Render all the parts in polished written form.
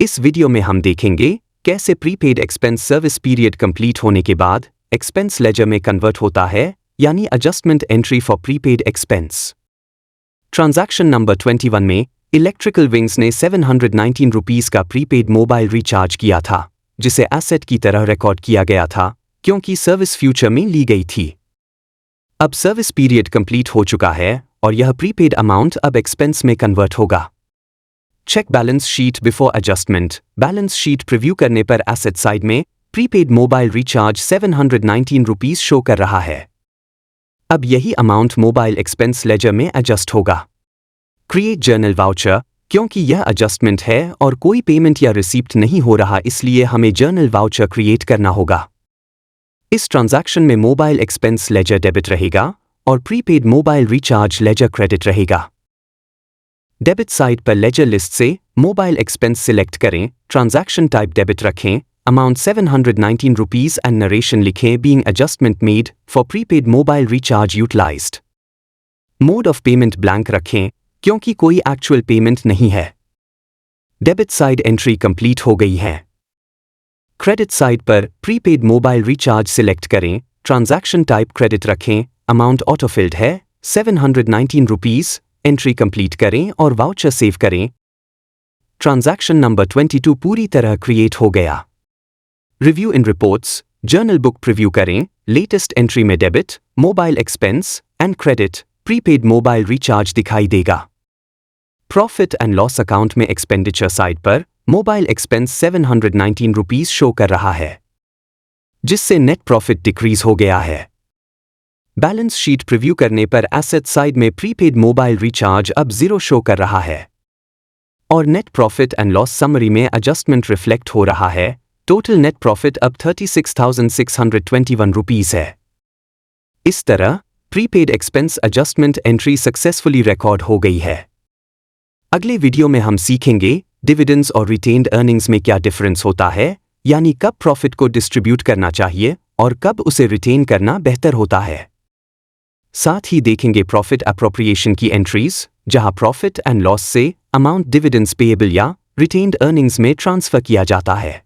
इस वीडियो में हम देखेंगे कैसे prepaid expense service period complete होने के बाद एक्सपेंस लेजर में कन्वर्ट होता है, यानी adjustment entry for prepaid expense. Transaction number 21 में इलेक्ट्रिकल विंग्स ने 719 रुपीस का प्रीपेड मोबाइल रिचार्ज किया था, जिसे एसेट की तरह रिकॉर्ड किया गया था क्योंकि सर्विस फ्यूचर में ली गई थी। अब सर्विस पीरियड कंप्लीट हो चुका है और यह प्रीपेड अमाउंट अब एक्सपेंस में कन्वर्ट होगा। Check balance sheet before adjustment. Balance sheet preview करने पर एसेट साइड में prepaid mobile recharge 719 rupees show कर रहा है। अब यही अमाउंट मोबाइल एक्सपेंस लेजर में एडजस्ट होगा। Create journal voucher. क्योंकि यह एडजस्टमेंट है और कोई पेमेंट या रिसीप्ट नहीं हो रहा, इसलिए हमें जर्नल वाउचर क्रिएट करना होगा। इस ट्रांजैक्शन में मोबाइल एक्सपेंस लेजर डेबिट रहेगा और prepaid mobile recharge ledger credit रहेगा। डेबिट साइड पर लेजर लिस्ट से मोबाइल एक्सपेंस सिलेक्ट करें, ट्रांजैक्शन टाइप डेबिट रखें, अमाउंट 719 रुपीस एंड नरेशन लिखें, being adjustment made for prepaid mobile recharge utilised. Mode of payment blank रखें क्योंकि कोई actual payment नहीं है। डेबिट साइड एंट्री कंप्लीट हो गई है। क्रेडिट साइड पर प्रीपेड मोबाइल रिचार्ज सिलेक्ट करें, ट्रांजैक्शन टाइप क्रेडिट रखें, अमाउंट ऑटोफिल्ड है 719 रुपीस, एंट्री कंप्लीट करें और वाउचर सेव करें। ट्रांजैक्शन नंबर 22 पूरी तरह क्रिएट हो गया। रिव्यू इन रिपोर्ट्स। जर्नल बुक प्रीव्यू करें, लेटेस्ट एंट्री में debit, mobile expense and credit, prepaid mobile recharge दिखाई देगा। प्रॉफिट एंड लॉस अकाउंट में एक्सपेंडिचर साइड पर मोबाइल एक्सपेंस 719 रुपीस शो कर रहा है, जिससे नेट प्रॉफिट डिक्रीज हो गया है। बैलेंस शीट प्रीव्यू करने पर एसेट साइड में प्रीपेड मोबाइल रिचार्ज अब 0 शो कर रहा है और net profit and loss summary में एडजस्टमेंट रिफ्लेक्ट हो रहा है। टोटल नेट प्रॉफिट अब 36,621 रुपीस है। इस तरह prepaid expense adjustment entry successfully record हो गई है। अगले वीडियो में हम सीखेंगे डिविडेंड्स और रिटेन्ड अर्निंग्स में क्या डिफरेंस होता है, यानी कब प्रॉफिट को डिस्ट्रीब्यूट करना चाहिए और कब उसे रिटेन करना बेहतर होता है। साथ ही देखेंगे प्रॉफिट एप्रोप्रिएशन की एंट्रीज, जहां प्रॉफिट एंड लॉस से अमाउंट डिविडेंड्स पेएबल या रिटेन्ड अर्निंग्स में ट्रांसफर किया जाता है।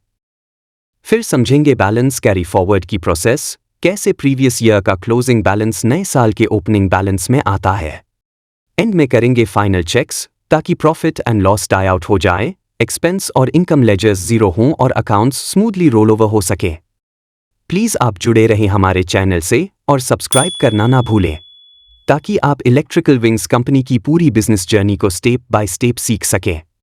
फिर समझेंगे बैलेंस कैरी फॉरवर्ड की प्रोसेस, कैसे प्रीवियस ईयर का क्लोजिंग बैलेंस नए साल के ओपनिंग बैलेंस में आता है। एंड में करेंगे फाइनल चेक्स ताकि profit and loss die out हो जाए, एक्सपेंस और इनकम लेजर्स 0 हों और अकाउंट्स स्मूथली रोल ओवर हो सके। प्लीज़ आप जुड़े रहें हमारे चैनल से और सब्सक्राइब करना ना भूलें, ताकि आप इलेक्ट्रिकल विंग्स कंपनी की पूरी बिजनेस जर्नी को स्टेप बाय स्टेप सीख सकें।